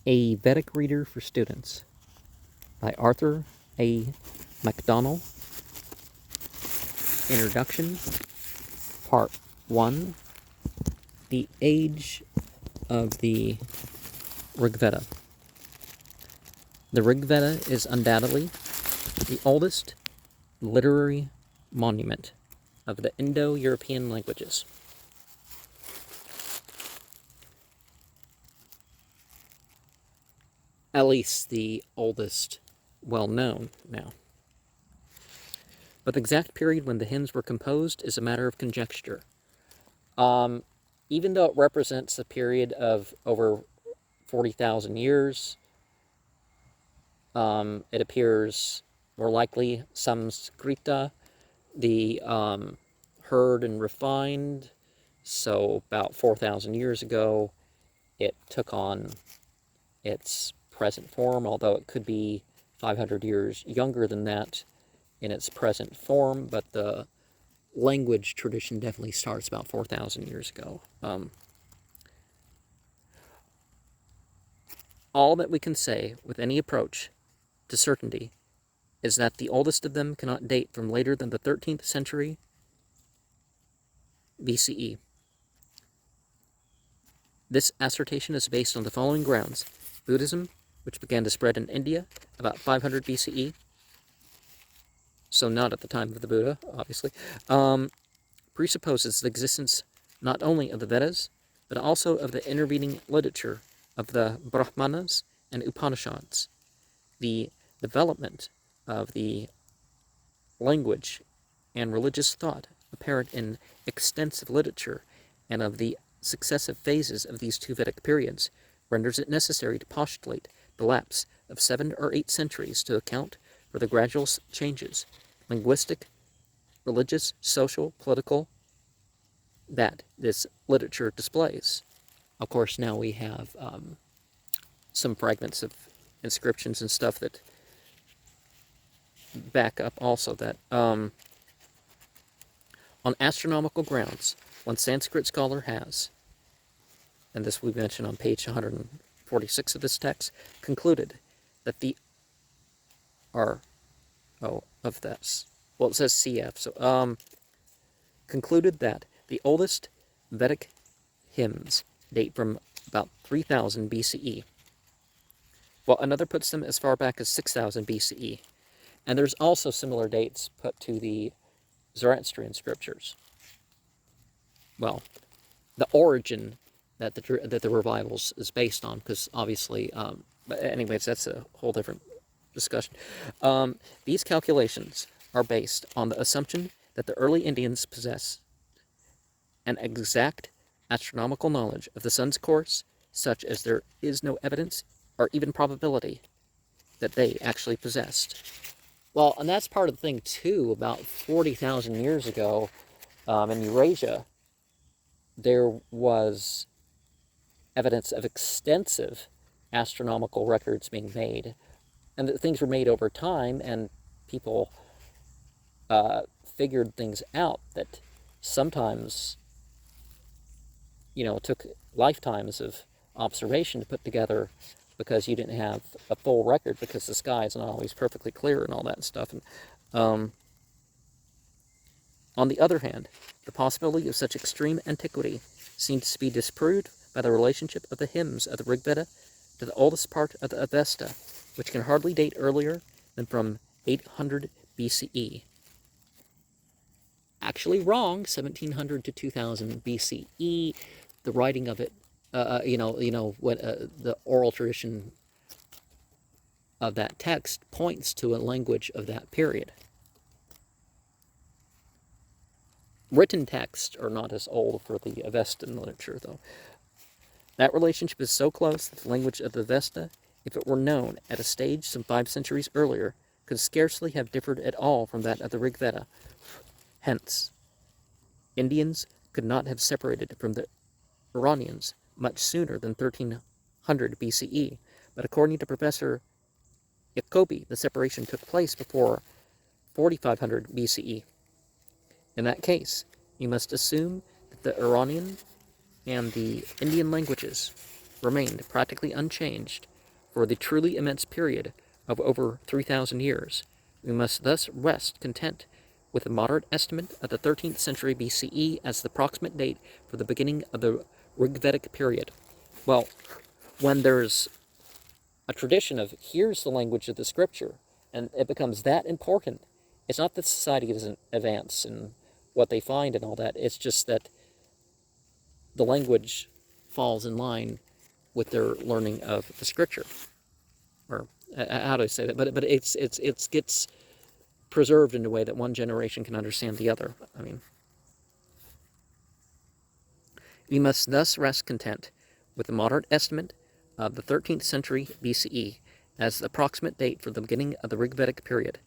A Vedic Reader for Students by Arthur A. Macdonell. Introduction, Part 1, The Age of the Rig Veda. The Rig Veda is undoubtedly the oldest literary monument of the Indo-European languages. At least the oldest well-known now. But the exact period when the hymns were composed is a matter of conjecture. Even though it represents a period of over 40,000 years, it appears more likely Samskrita, the heard and refined, so about 4,000 years ago, it took on its present form, although it could be 500 years younger than that in its present form, but the language tradition definitely starts about 4,000 years ago. All that we can say with any approach to certainty is that the oldest of them cannot date from later than the 13th century BCE. This assertion is based on the following grounds. Buddhism, which began to spread in India about 500 BCE, so not at the time of the Buddha, obviously, presupposes the existence not only of the Vedas, but also of the intervening literature of the Brahmanas and Upanishads. The development of the language and religious thought apparent in extensive literature and of the successive phases of these two Vedic periods renders it necessary to postulate the lapse of 7 or 8 centuries to account for the gradual changes, linguistic, religious, social, political, that this literature displays. Of course, now we have some fragments of inscriptions and stuff that back up also that on astronomical grounds, one Sanskrit scholar has, and this we mentioned on page 146 of this text, concluded that the of this, well, it says CF, so concluded that the oldest Vedic hymns date from about 3000 BCE, while another puts them as far back as 6000 BCE. And there's also similar dates put to the Zoroastrian scriptures. Well, the origin that the revivals is based on, because obviously, but anyways, that's a whole different discussion. These calculations are based on the assumption that the early Indians possess an exact astronomical knowledge of the sun's course, such as there is no evidence or even probability that they actually possessed. Well, and that's part of the thing, too. About 40,000 years ago, in Eurasia, there was evidence of extensive astronomical records being made. And that things were made over time, and people figured things out that sometimes, took lifetimes of observation to put together, because you didn't have a full record, because the sky is not always perfectly clear and all that stuff. And on the other hand, the possibility of such extreme antiquity seems to be disproved by the relationship of the hymns of the Rig Veda to the oldest part of the Avesta, which can hardly date earlier than from 800 BCE. Actually wrong, 1700 to 2000 BCE. The writing of it, the oral tradition of that text points to a language of that period. Written texts are not as old for the Avestan literature, though. That relationship is so close that the language of the Avesta, if it were known at a stage some 5 centuries earlier, could scarcely have differed at all from that of the Rig Veda. Hence, Indians could not have separated from the Iranians much sooner than 1300 BCE, but according to Professor Jacobi, the separation took place before 4500 BCE. In that case, you must assume that the Iranian and the Indian languages remained practically unchanged for the truly immense period of over 3,000 years. We must thus rest content with a moderate estimate of the 13th century BCE as the approximate date for the beginning of the Rigvedic period. Well, when there's a tradition of here's the language of the scripture, and it becomes that important, it's not that society doesn't advance and what they find and all that, it's just that the language falls in line with their learning of the scripture. Or how do I say that? But it gets preserved in a way that one generation can understand the other. I mean, we must thus rest content with a moderate estimate of the 13th century BCE as the approximate date for the beginning of the Rigvedic period.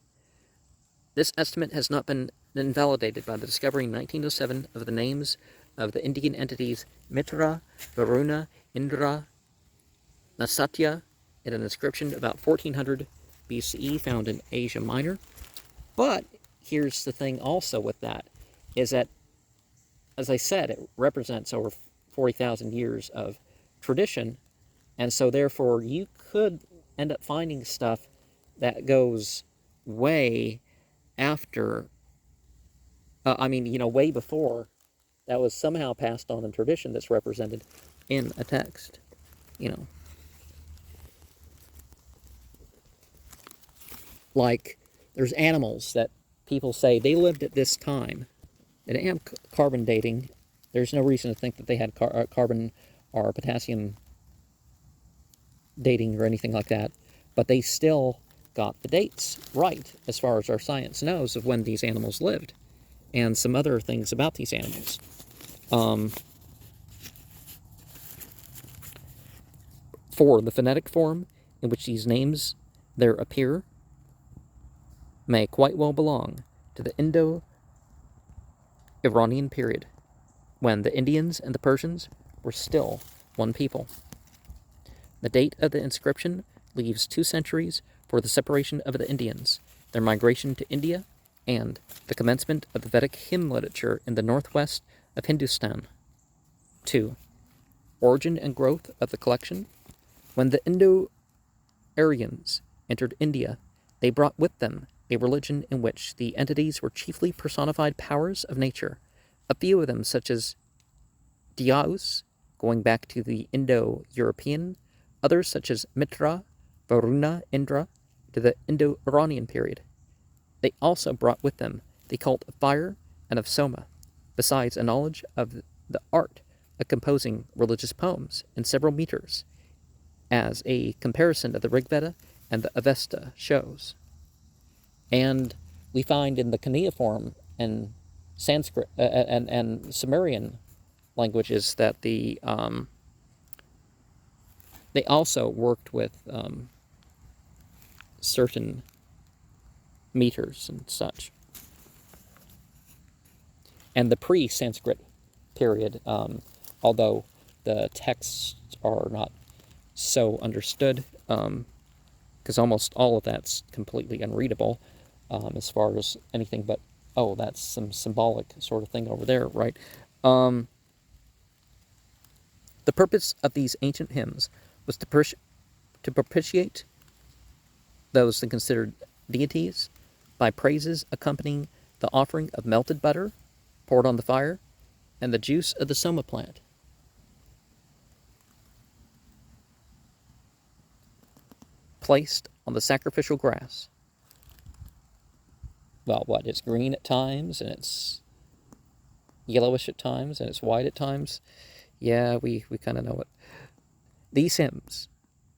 This estimate has not been invalidated by the discovery in 1907 of the names of the Indian entities Mitra, Varuna, Indra, Nasatya in an inscription about 1400 BCE found in Asia Minor. But here's the thing also with that, is that, as I said, it represents over 40,000 years of tradition, and so therefore you could end up finding stuff that goes way after, way before, that was somehow passed on in tradition that's represented in a text, Like, there's animals that people say they lived at this time. They didn't have carbon dating. There's no reason to think that they had carbon or potassium dating or anything like that. But they still got the dates right, as far as our science knows, of when these animals lived. And some other things about these animals. For the phonetic form in which these names there appear may quite well belong to the Indo-Iranian period, when the Indians and the Persians were still one people. The date of the inscription leaves 2 centuries for the separation of the Indians, their migration to India, and the commencement of the Vedic hymn literature in the northwest of Hindustan. 2. Origin and growth of the collection. When the Indo-Aryans entered India, they brought with them a religion in which the entities were chiefly personified powers of nature. A few of them, such as Dyaus, going back to the Indo-European, others such as Mitra, Varuna, Indra, to the Indo-Iranian period. They also brought with them the cult of fire and of Soma, besides a knowledge of the art of composing religious poems in several meters, as a comparison of the Rigveda and the Avesta shows. And we find in the cuneiform and Sanskrit and Sumerian languages that they also worked with certain meters and such. And the pre-Sanskrit period, although the texts are not so understood, because almost all of that's completely unreadable, as far as anything but, that's some symbolic sort of thing over there, right? The purpose of these ancient hymns was to propitiate those that considered deities by praises accompanying the offering of melted butter poured on the fire and the juice of the soma plant. Placed on the sacrificial grass. Well, it's green at times, and it's yellowish at times, and it's white at times. Yeah, we kind of know it. These hymns,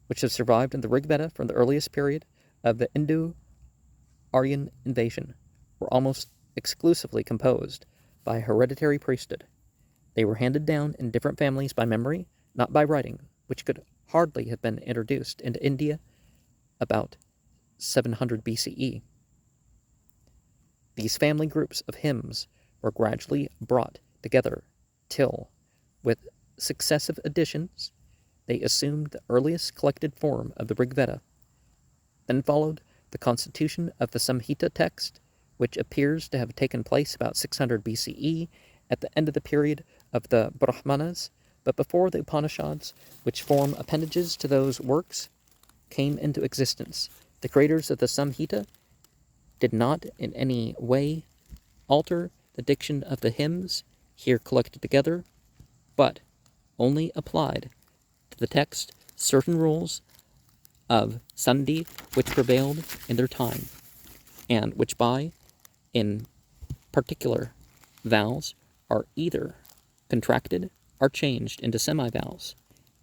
which have survived in the Rigveda from the earliest period of the Indo-Aryan invasion, were almost exclusively composed by a hereditary priesthood. They were handed down in different families by memory, not by writing, which could hardly have been introduced into India about 700 BCE. These family groups of hymns were gradually brought together till, with successive additions, they assumed the earliest collected form of the Rigveda. Then followed the constitution of the Samhita text, which appears to have taken place about 600 BCE at the end of the period of the Brahmanas, but before the Upanishads, which form appendages to those works. came into existence. The creators of the Samhita did not in any way alter the diction of the hymns here collected together, but only applied to the text certain rules of Sandhi which prevailed in their time, and which by, in particular, vowels are either contracted or changed into semi-vowels,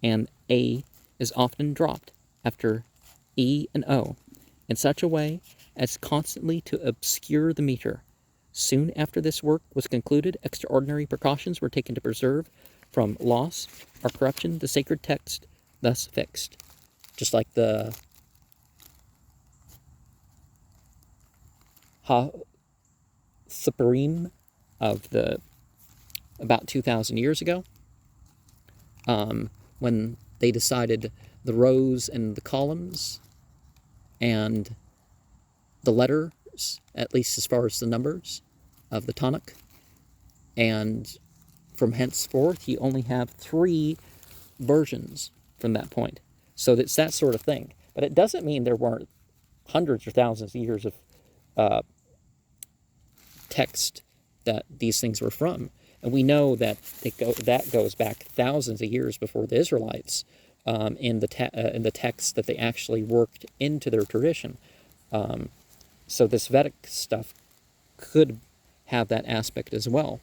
and A is often dropped after E and O in such a way as constantly to obscure the meter. Soon after this work was concluded, extraordinary precautions were taken to preserve from loss or corruption the sacred text thus fixed. Just like the Supreme of the about 2,000 years ago, when they decided the rows and the columns and the letters, at least as far as the numbers of the Tanakh, and from henceforth you only have 3 versions from that point. So it's that sort of thing. But it doesn't mean there weren't hundreds or thousands of years of text that these things were from. And we know that that goes back thousands of years before the Israelites in the texts that they actually worked into their tradition. So this Vedic stuff could have that aspect as well.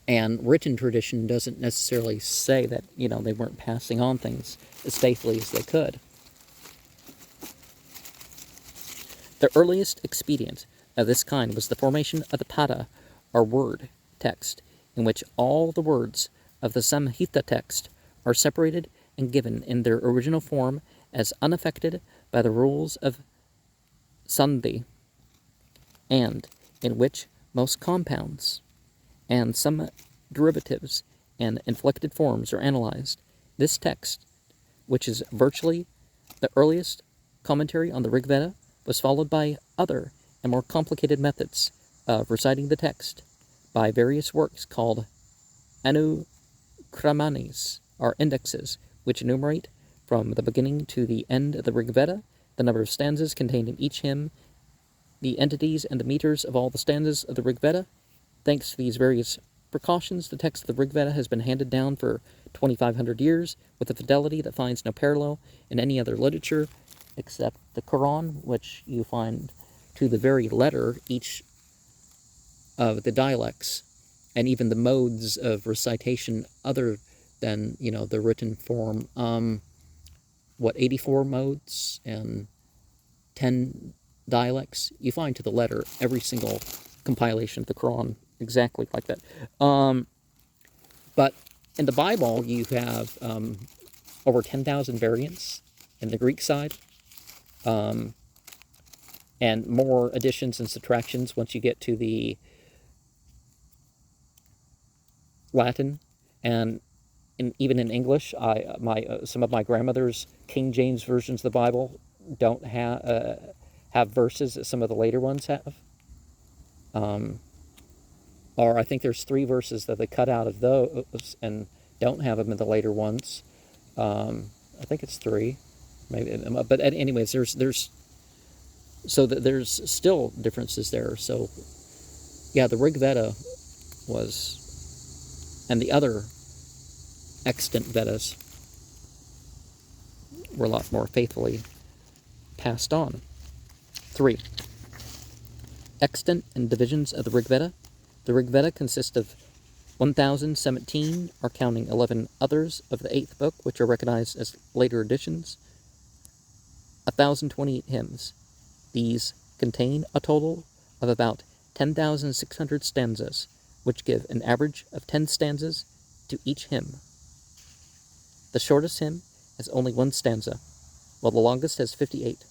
And written tradition doesn't necessarily say that, they weren't passing on things as faithfully as they could. The earliest expedient of this kind was the formation of the pada, or word text, in which all the words of the Samhita text are separated and given in their original form as unaffected by the rules of Sandhi, and in which most compounds and some derivatives and inflected forms are analyzed. This text, which is virtually the earliest commentary on the Rig Veda, was followed by other and more complicated methods of reciting the text by various works called anukramanis, or indexes, which enumerate from the beginning to the end of the Rig Veda the number of stanzas contained in each hymn, the entities and the meters of all the stanzas of the Rig Veda. Thanks to these various precautions, the text of the Rig Veda has been handed down for 2,500 years with a fidelity that finds no parallel in any other literature except the Quran, which you find to the very letter each of the dialects and even the modes of recitation other than, the written form. 84 modes and 10 dialects? You find to the letter every single compilation of the Quran exactly like that. But in the Bible, you have over 10,000 variants in the Greek side, and more additions and subtractions once you get to the Latin, and even in English. Some of my grandmother's King James versions of the Bible don't have verses that some of the later ones have. Or I think there's 3 verses that they cut out of those and don't have them in the later ones. I think it's 3, maybe. But anyways, there's still differences there. So yeah, the Rig Veda was, and the other extant Vedas were a lot more faithfully passed on. 3. Extant and divisions of the Rig Veda. The Rig Veda consists of 1,017, or counting 11 others of the 8th book, which are recognized as later editions, 1,028 hymns. These contain a total of about 10,600 stanzas, which give an average of 10 stanzas to each hymn. The shortest hymn has only 1 stanza, while the longest has 58.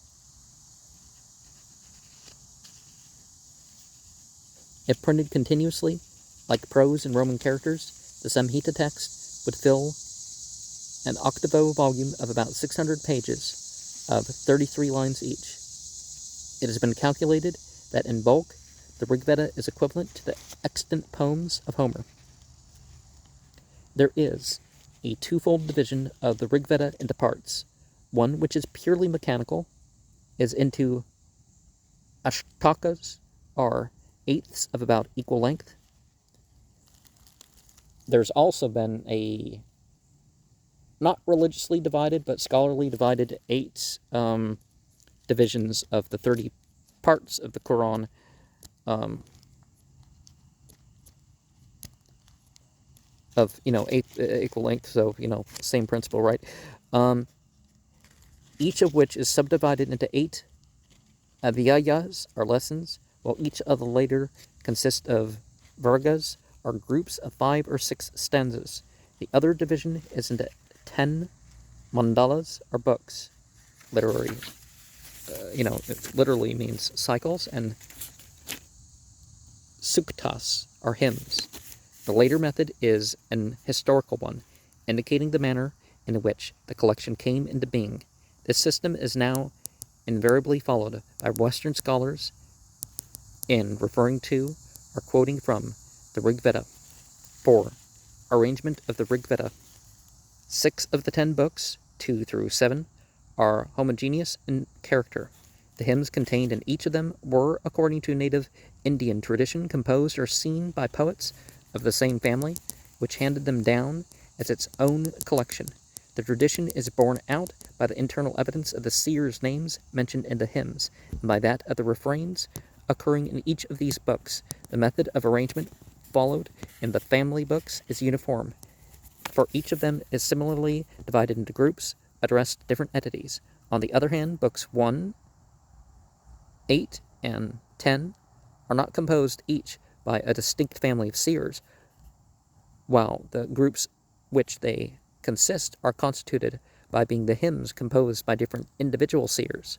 If printed continuously, like prose and Roman characters, the Samhita text would fill an octavo volume of about 600 pages of 33 lines each. It has been calculated that in bulk, the Rig Veda is equivalent to the extant poems of Homer. There is, a twofold division of the Rig Veda into parts. One which is purely mechanical is into ashtakas, or eighths of about equal length. There's also been a not religiously divided, but scholarly divided 8 divisions of the 30 parts of the Quran. Of, equal length, so, same principle, right? Each of which is subdivided into 8 adhyayas, or lessons, while each of the later consists of vargas, or groups of 5 or 6 stanzas. The other division is into 10 mandalas, or books. Literary, it literally means cycles, and suktas, or hymns. The later method is an historical one, indicating the manner in which the collection came into being. This system is now invariably followed by Western scholars in referring to or quoting from the Rig Veda. 4. Arrangement of the Rig Veda. 6 of the 10 books, 2 through 7, are homogeneous in character. The hymns contained in each of them were, according to native Indian tradition, composed or seen by poets of the same family, which handed them down as its own collection. The tradition is borne out by the internal evidence of the seers' names mentioned in the hymns, and by that of the refrains occurring in each of these books. The method of arrangement followed in the family books is uniform, for each of them is similarly divided into groups addressed to different entities. On the other hand, books 1, 8, and 10 are not composed each by a distinct family of seers, while the groups which they consist are constituted by being the hymns composed by different individual seers.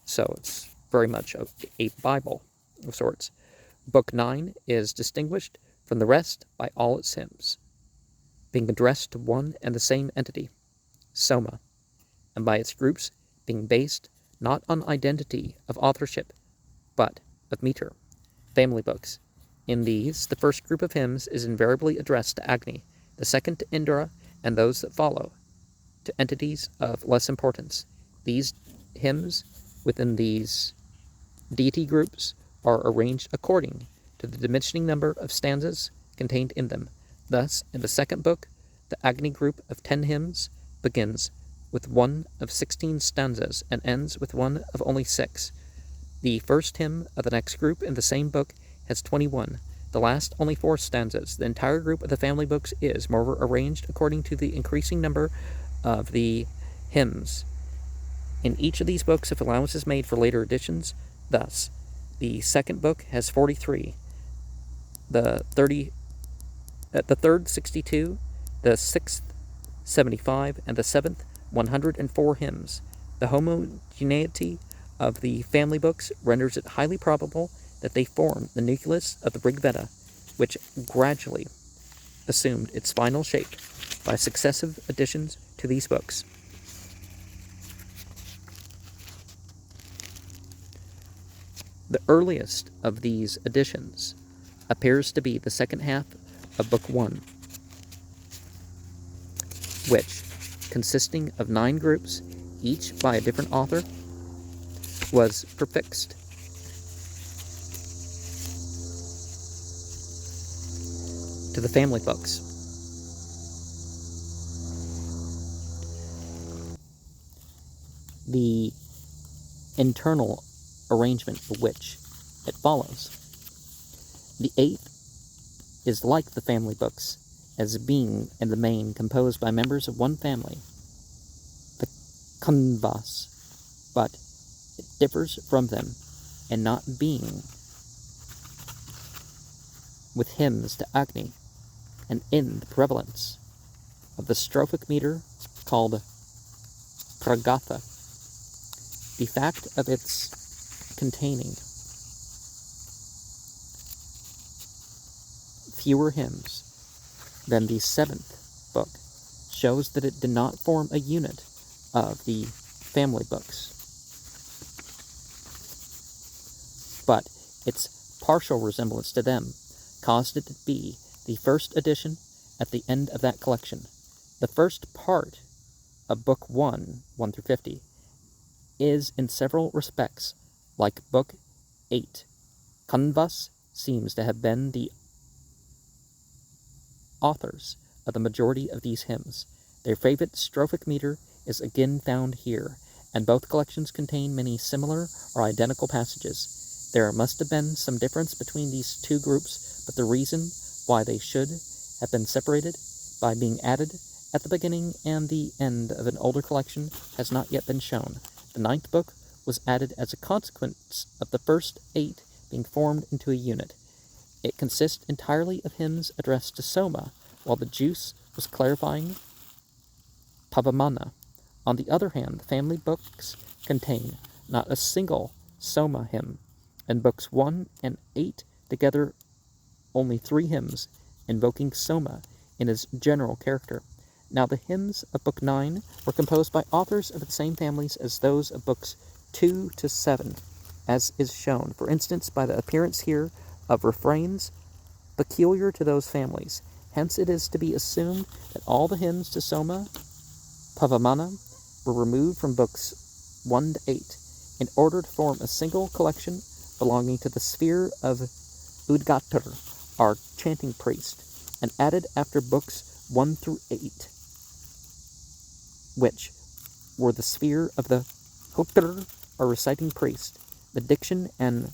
So it's very much a Bible of sorts. Book 9 is distinguished from the rest by all its hymns, being addressed to one and the same entity, Soma, and by its groups being based not on identity of authorship, but of meter. Family books. In these, the first group of hymns is invariably addressed to Agni, the second to Indra, and those that follow to entities of less importance. These hymns within these deity groups are arranged according to the diminishing number of stanzas contained in them. Thus, in the second book, the Agni group of 10 hymns begins with one of 16 stanzas and ends with one of only 6. The first hymn of the next group in the same book has 21, the last only 4 stanzas. The entire group of the family books is, moreover, arranged according to the increasing number of the hymns. In each of these books, if allowance is made for later editions, thus, the second book has 43, the third 62, the sixth 75, and the seventh 104 hymns. The homogeneity of the family books renders it highly probable that they form the nucleus of the Rig Veda, which gradually assumed its final shape by successive additions to these books. The earliest of these additions appears to be the second half of Book 1, which, consisting of 9 groups, each by a different author, was prefixed to the family books. The internal arrangement for which it follows. The 8th is like the family books, as being in the main composed by members of one family, the Kanvas, but it differs from them in not being with hymns to Agni, and in the prevalence of the strophic meter called pragatha. The fact of its containing fewer hymns than the 7th book shows that it did not form a unit of the family books, but its partial resemblance to them caused it to be the first edition at the end of that collection. The first part of Book 1, 1 through 50, is in several respects like Book 8. Kanvas seems to have been the authors of the majority of these hymns. Their favorite strophic meter is again found here, and both collections contain many similar or identical passages. There must have been some difference between these two groups, but the reason why they should have been separated by being added at the beginning and the end of an older collection has not yet been shown. The 9th book was added as a consequence of the first 8 being formed into a unit. It consists entirely of hymns addressed to Soma, while the juice was clarifying Pavamana. On the other hand, the family books contain not a single Soma hymn, and books 1 and 8 together only 3 hymns invoking Soma in his general character. Now the hymns of Book 9 were composed by authors of the same families as those of Books 2 to 7, as is shown, for instance, by the appearance here of refrains peculiar to those families. Hence it is to be assumed that all the hymns to Soma, Pavamana, were removed from Books 1 to 8 in order to form a single collection belonging to the sphere of Udgatar, our chanting priest, and added after Books 1 through 8, which were the sphere of the Hotr, or reciting priest. The diction and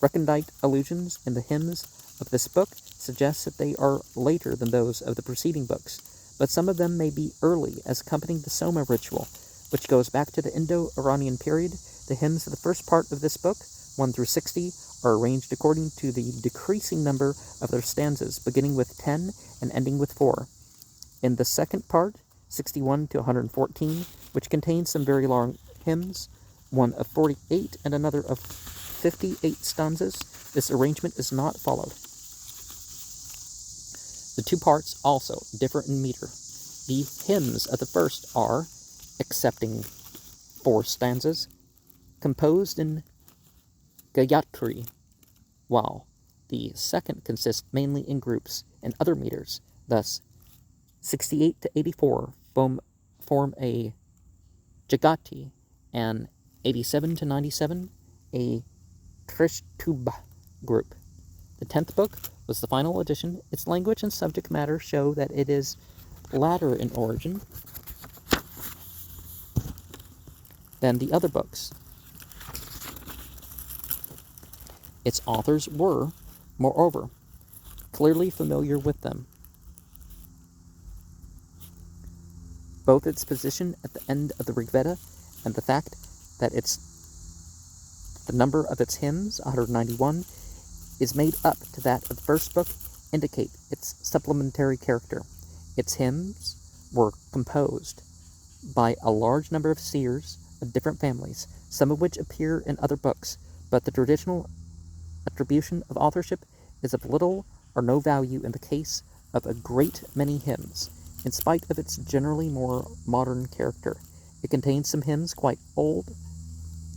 recondite allusions in the hymns of this book suggest that they are later than those of the preceding books, but some of them may be early as accompanying the Soma ritual, which goes back to the Indo-Iranian period. The hymns of the first part of this book, 1 through 60, are arranged according to the decreasing number of their stanzas, beginning with 10 and ending with 4. In the second part, 61 to 114, which contains some very long hymns, one of 48 and another of 58 stanzas, this arrangement is not followed. The two parts also differ in meter. The hymns of the first are, excepting 4 stanzas, composed in Gayatri, while the second consists mainly in groups and other meters. Thus, 68 to 84 form a Jagati, and 87 to 97 a Trishtubha group. The 10th book was the final edition. Its language and subject matter show that it is latter in origin than the other books. Its authors were, moreover, clearly familiar with them. Both its position at the end of the Rig Veda and the fact that the number of its hymns, 191, is made up to that of the first book indicate its supplementary character. Its hymns were composed by a large number of seers of different families, some of which appear in other books, but the traditional attribution of authorship is of little or no value in the case of a great many hymns, in spite of its generally more modern character. It contains some hymns quite old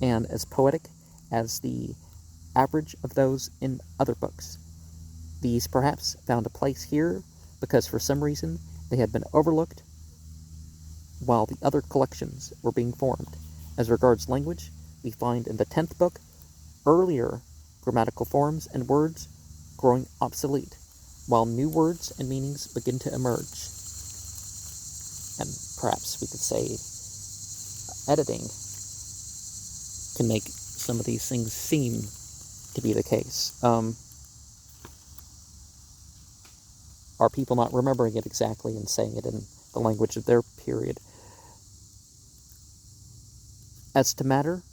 and as poetic as the average of those in other books. These perhaps found a place here because for some reason they had been overlooked while the other collections were being formed. As regards language, we find in the 10th book earlier grammatical forms and words growing obsolete, while new words and meanings begin to emerge. And perhaps we could say editing can make some of these things seem to be the case. Are people not remembering it exactly and saying it in the language of their period? As to matter,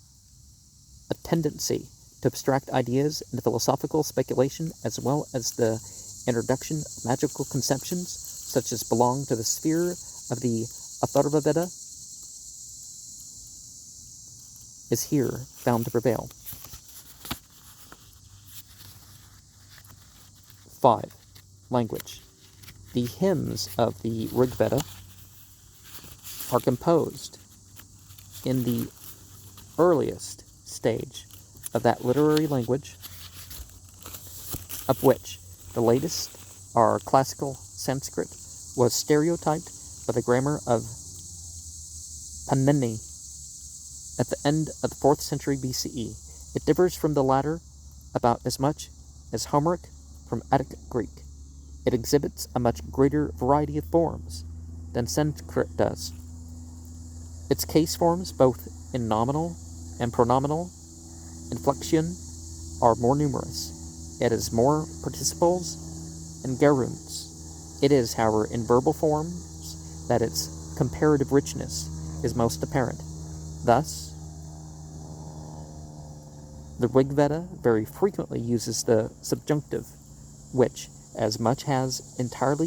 a tendency to abstract ideas and philosophical speculation, as well as the introduction of magical conceptions, such as belong to the sphere of the Atharva Veda, is here found to prevail. 5. Language. The hymns of the Rig Veda are composed in the earliest stage of that literary language, of which the latest are classical Sanskrit was stereotyped by the grammar of Panini at the end of the 4th century BCE. It differs from the latter about as much as Homeric from Attic Greek. It exhibits a much greater variety of forms than Sanskrit does. Its case forms, both in nominal and pronominal inflection, are more numerous. It has more participles and gerunds. It is, however, in verbal forms that its comparative richness is most apparent. Thus, the Rig Veda very frequently uses the subjunctive, which, as much has entirely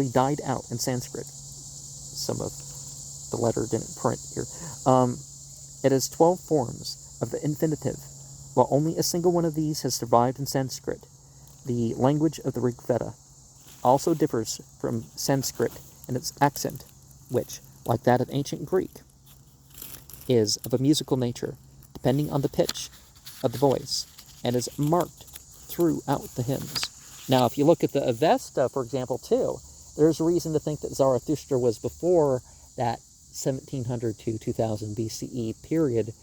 died out in Sanskrit. Some of the letter didn't print here. It has 12 forms of the infinitive, while only a single one of these has survived in Sanskrit. The language of the Rig Veda also differs from Sanskrit in its accent, which, like that of ancient Greek, is of a musical nature, depending on the pitch of the voice, and is marked throughout the hymns. Now, if you look at the Avesta, for example, too, there's a reason to think that Zarathustra was before that 1700 to 2000 BCE period,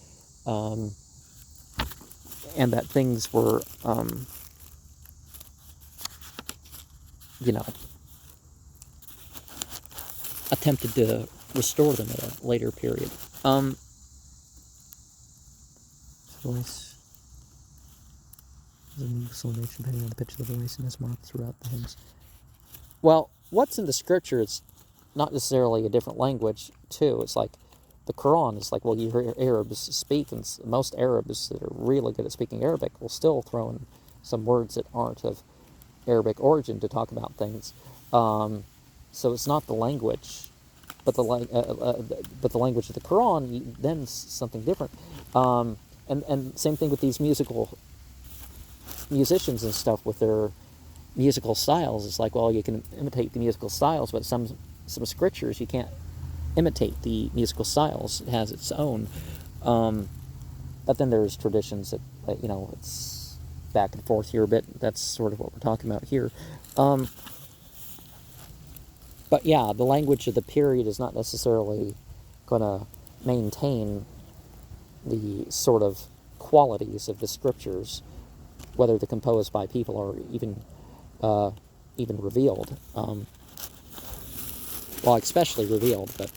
and that things were, attempted to restore them at a later period. Voice is a musical nature depending on the pitch of the voice and is marked throughout the hymns. Well, what's in the scripture is not necessarily a different language, too. It's like the Quran is like, well, you hear Arabs speak, and most Arabs that are really good at speaking Arabic will still throw in some words that aren't of Arabic origin to talk about things. So it's not the language, but the language of the Quran, then something different. And same thing with these musicians and stuff with their musical styles. It's like, well, you can imitate the musical styles, but some scriptures you can't imitate the musical styles. It has its own. But then there's traditions that, it's back and forth here a bit. That's sort of what we're talking about here. But yeah, the language of the period is not necessarily going to maintain the sort of qualities of the scriptures, whether they're composed by people or even revealed. Well, especially revealed, but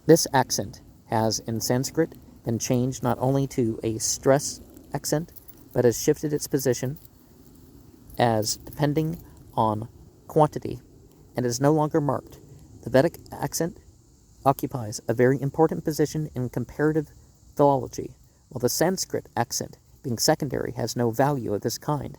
this accent has in Sanskrit been changed not only to a stress accent, but has shifted its position as depending on quantity and is no longer marked. The Vedic accent occupies a very important position in comparative philology, while the Sanskrit accent, being secondary, has no value of this kind.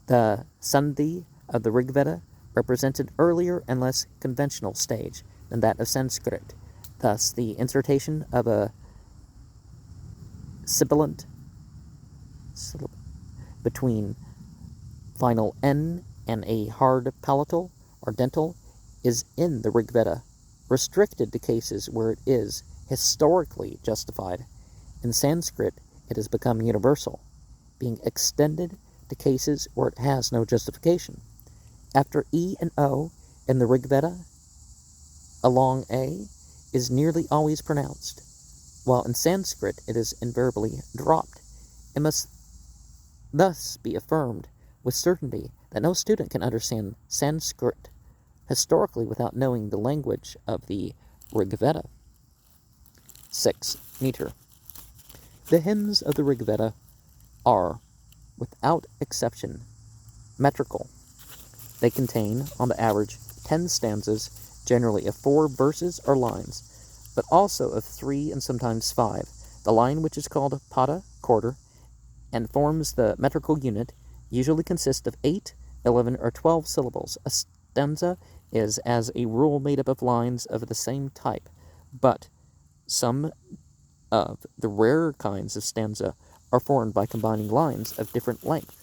The Sandhi of the Rig Veda represented earlier and less conventional stage than that of Sanskrit. Thus, the insertion of a sibilant between final N and a hard palatal or dental is in the Rig Veda, restricted to cases where it is historically justified. In Sanskrit, it has become universal, being extended to cases where it has no justification. After E and O in the Rig Veda, a long A is nearly always pronounced, while in Sanskrit it is invariably dropped. It must thus be affirmed with certainty that no student can understand Sanskrit historically without knowing the language of the Rig Veda. 6. Meter. The hymns of the Rig Veda are, without exception, metrical. They contain, on the average, 10 stanzas, generally of 4 verses or lines, but also of 3 and sometimes 5. The line, which is called pada, quarter, and forms the metrical unit, usually consists of 8, 11, or 12 syllables. A stanza is, as a rule, made up of lines of the same type, but some of the rarer kinds of stanza are formed by combining lines of different length.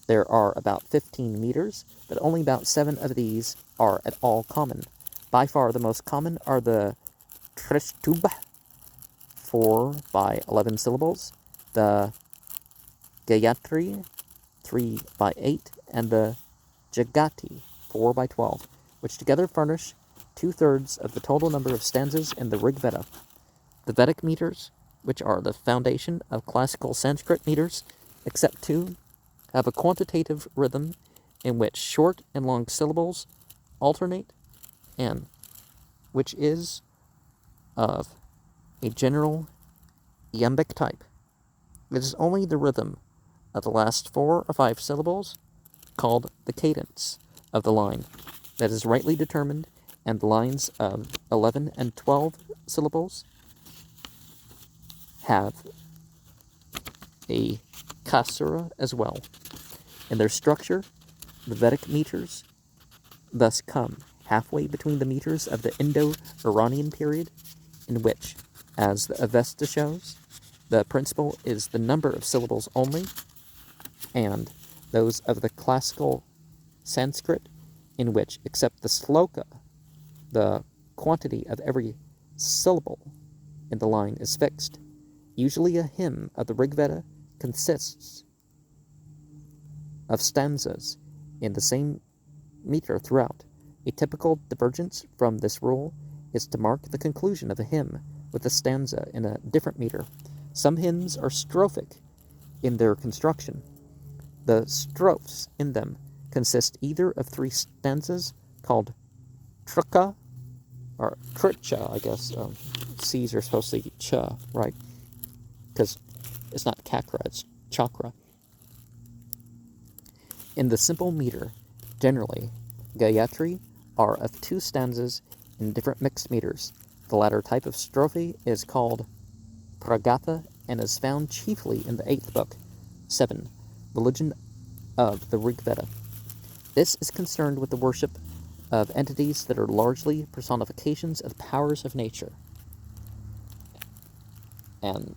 There are about 15 meters, but only about 7 of these are at all common. By far the most common are the Trishtubh, 4 by 11 syllables, the Gayatri, 3 by 8, and the Jagati, 4 by 12, which together furnish 2/3 of the total number of stanzas in the Rig Veda. The Vedic meters, which are the foundation of classical Sanskrit meters, except 2, have a quantitative rhythm in which short and long syllables alternate, and which is of a general iambic type. It is only the rhythm of the last 4 or 5 syllables, called the cadence of the line, that is rightly determined, and the lines of 11 and 12 syllables have a kasura as well. In their structure, the Vedic meters thus come halfway between the meters of the Indo-Iranian period, in which, as the Avesta shows, the principle is the number of syllables only, and those of the classical Sanskrit, in which, except the sloka, the quantity of every syllable in the line is fixed. Usually a hymn of the Rig Veda consists of stanzas in the same meter throughout. A typical divergence from this rule is to mark the conclusion of a hymn with a stanza in a different meter. Some hymns are strophic in their construction. The strophes in them consist either of 3 stanzas called truka, or tricha, I guess. C's are supposed to be cha, right? Because it's not kakra, it's chakra. In the simple meter, generally, Gayatri are of 2 stanzas in different mixed meters. The latter type of strophe is called pragatha and is found chiefly in the 8th book, 7, Religion of the Rig Veda. This is concerned with the worship of entities that are largely personifications of the powers of nature. And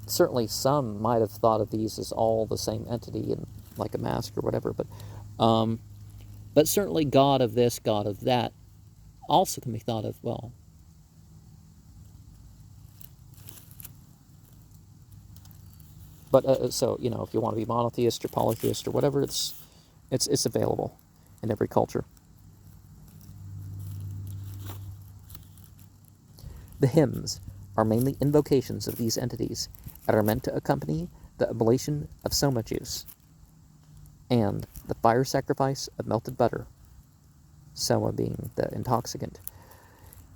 certainly some might have thought of these as all the same entity and like a mask or whatever, but certainly God of this, God of that, also can be thought of, well, but so, you know, if you want to be monotheist or polytheist or whatever, it's available in every culture. The hymns are mainly invocations of these entities and are meant to accompany the oblation of soma juice and the fire sacrifice of melted butter, soma being the intoxicant.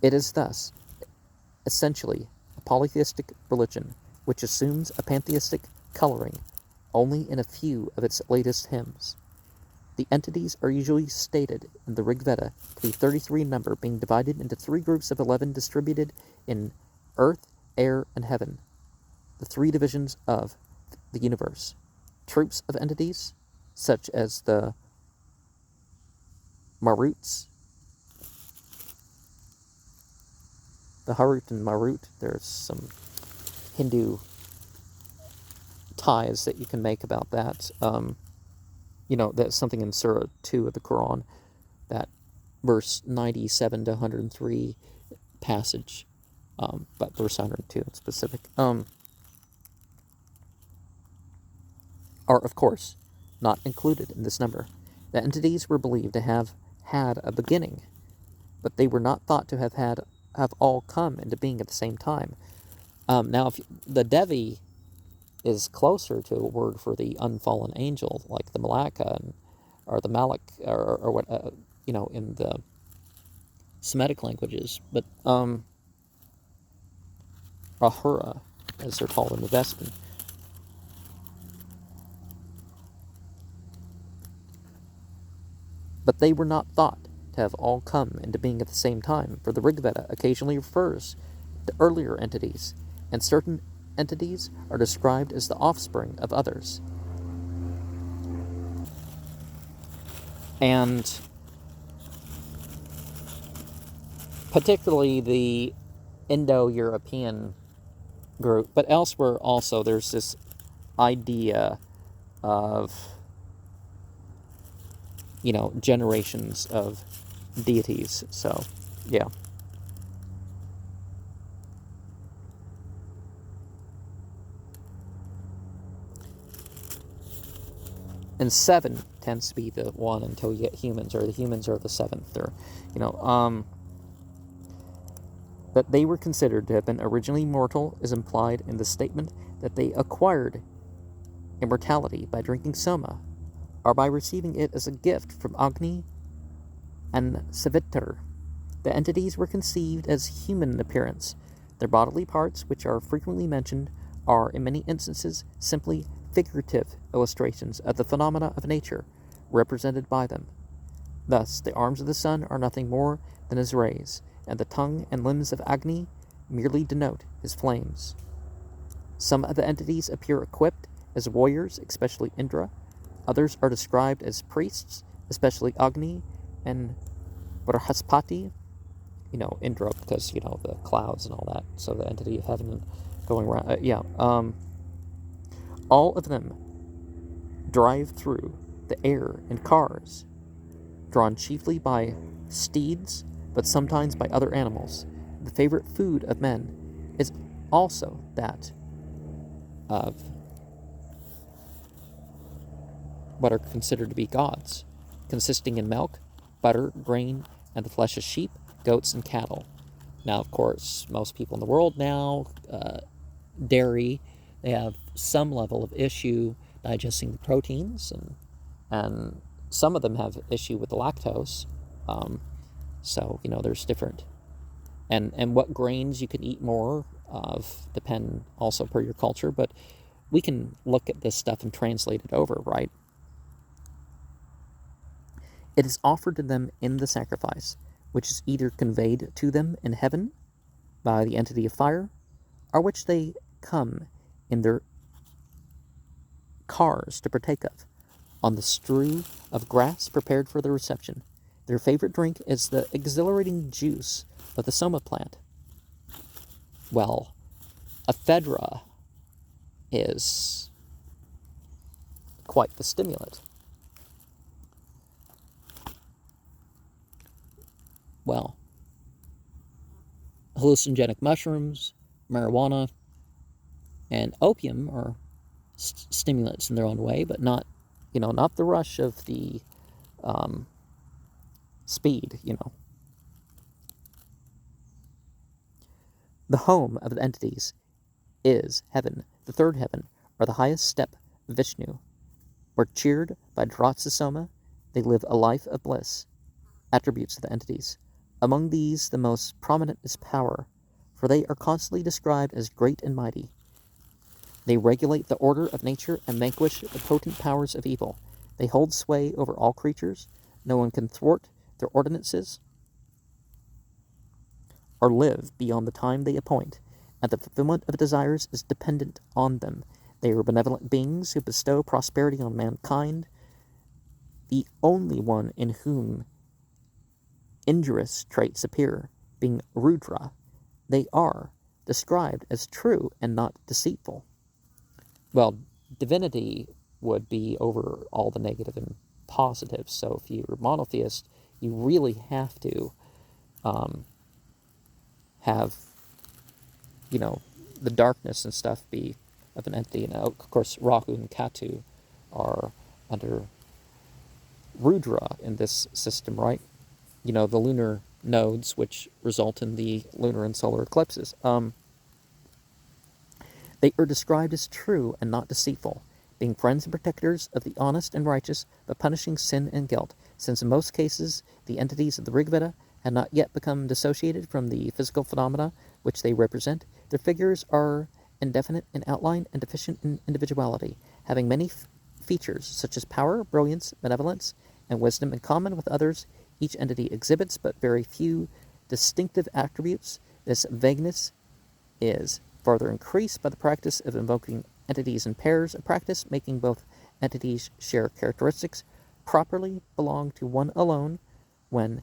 It is thus essentially a polytheistic religion which assumes a pantheistic coloring only in a few of its latest hymns. The entities are usually stated in the Rig Veda to be 33 in number, being divided into 3 groups of 11 distributed in earth, air, and heaven, the 3 divisions of the universe. Troops of entities, such as the Maruts, the Harut and Marut, there's some Hindu ties that you can make about that. You know, that's something in Surah 2 of the Quran, that verse 97 to 103 passage, but verse 102 in specific, are, of course, not included in this number. The entities were believed to have had a beginning, but they were not thought to have all come into being at the same time. Now, if the Devi is closer to a word for the unfallen angel, like the Malaka, or the Malak, or what, you know, in the Semitic languages, but Ahura, as they're called in the Vespan. But they were not thought to have all come into being at the same time, for the Rig Veda occasionally refers to earlier entities, and certain entities are described as the offspring of others. And particularly the Indo-European group, but elsewhere also there's this idea of, you know, generations of deities. So, yeah. and 7 tends to be the one until you get humans, or the humans are the 7th, or, that they were considered to have been originally mortal is implied in the statement that they acquired immortality by drinking soma, or by receiving it as a gift from Agni and Savitar. The entities were conceived as human in appearance. Their bodily parts, which are frequently mentioned, are in many instances simply figurative illustrations of the phenomena of nature represented by them. Thus, the arms of the sun are nothing more than his rays, and the tongue and limbs of Agni merely denote his flames. Some of the entities appear equipped as warriors, especially Indra. Others are described as priests, especially Agni and Brihaspati. Indra, because, the clouds and all that, so the entity of heaven going around. All of them drive through the air in cars, drawn chiefly by steeds, but sometimes by other animals. The favorite food of men is also that of what are considered to be gods, consisting in milk, butter, grain, and the flesh of sheep, goats, and cattle. Now, of course, most people in the world now, dairy, they have some level of issue digesting the proteins, and some of them have issue with the lactose. So, there's different. And what grains you can eat more of depend also per your culture, but we can look at this stuff and translate it over, right? It is offered to them in the sacrifice, which is either conveyed to them in heaven by the entity of fire, or which they come in their cars to partake of, on the strew of grass prepared for the reception. Their favorite drink is the exhilarating juice of the soma plant. Well, ephedra is quite the stimulant. Well, hallucinogenic mushrooms, marijuana, and opium are stimulants in their own way, but not the rush of the speed, The home of the entities is heaven, the third heaven, or the highest step of Vishnu. Where cheered by draughts of soma, they live a life of bliss. Attributes of the entities. Among these, the most prominent is power, for they are constantly described as great and mighty. They regulate the order of nature and vanquish the potent powers of evil. They hold sway over all creatures. No one can thwart their ordinances or live beyond the time they appoint, and the fulfillment of desires is dependent on them. They are benevolent beings who bestow prosperity on mankind, the only one in whom injurious traits appear, being Rudra. They are described as true and not deceitful. Well, divinity would be over all the negative and positive, so if you're monotheist, you really have to have, the darkness and stuff be of an entity. And of course, Rahu and Ketu are under Rudra in this system, right? The lunar nodes, which result in the lunar and solar eclipses. They are described as true and not deceitful, being friends and protectors of the honest and righteous, but punishing sin and guilt, since in most cases the entities of the Rig Veda had not yet become dissociated from the physical phenomena which they represent. Their figures are indefinite in outline and deficient in individuality, having many features such as power, brilliance, benevolence, and wisdom in common with others. Each entity exhibits but very few distinctive attributes. This vagueness is further increased by the practice of invoking entities in pairs, a practice making both entities share characteristics properly belong to one alone, when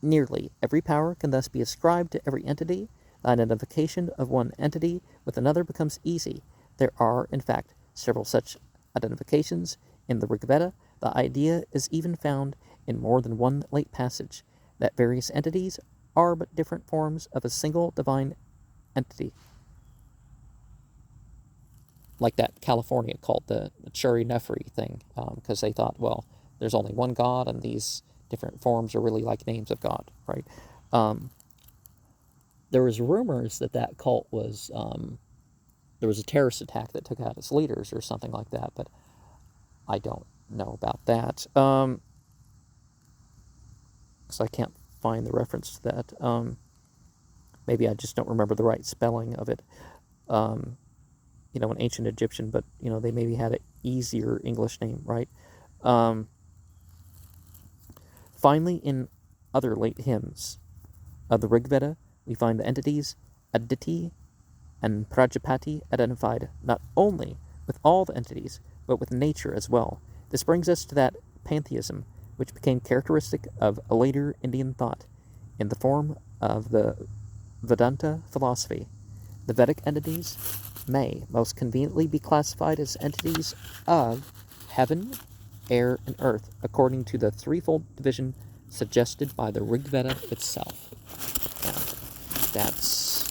nearly every power can thus be ascribed to every entity. The identification of one entity with another becomes easy. There are, in fact, several such identifications in the Rig Veda. The idea is even found in more than one late passage, that various entities are but different forms of a single divine entity. like that California cult, the Churi Nefri thing, because they thought, well, there's only one God, and these different forms are really like names of God, right? There was rumors that that cult was, there was a terrorist attack that took out its leaders or something like that, but I don't know about that. So I can't find the reference to that. Maybe I just don't remember the right spelling of it. An ancient Egyptian, but, they maybe had an easier English name, right? Finally, in other late hymns of the Rig Veda, we find the entities Aditi and Prajapati identified not only with all the entities, but with nature as well. This brings us to that pantheism which became characteristic of a later Indian thought in the form of the Vedanta philosophy. The Vedic entities may most conveniently be classified as entities of heaven, air, and earth, according to the threefold division suggested by the Rig Veda itself. Now, that's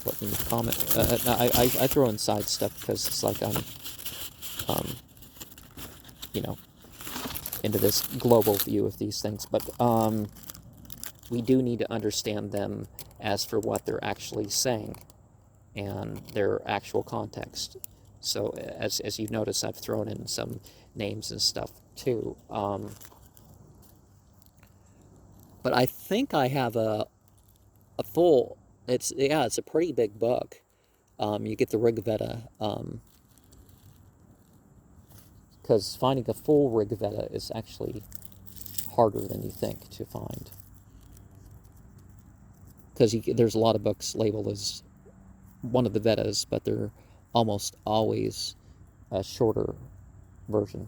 what we need to comment. I throw in side stuff because it's like I'm, into this global view of these things, but we do need to understand them as for what they're actually saying and their actual context. So as you've noticed, I've thrown in some names and stuff too. But I think I have a full, it's a pretty big book. You get the Rig Veda, because finding a full Rig Veda is actually harder than you think to find. Because there's a lot of books labeled as one of the Vedas, but they're almost always a shorter version.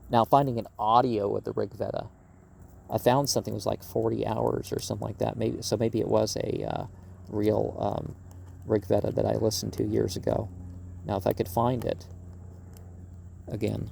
Now, finding an audio of the Rig Veda, I found something that was like 40 hours or something like that. Maybe it was a real Rig Veda that I listened to years ago. Now, if I could find it again,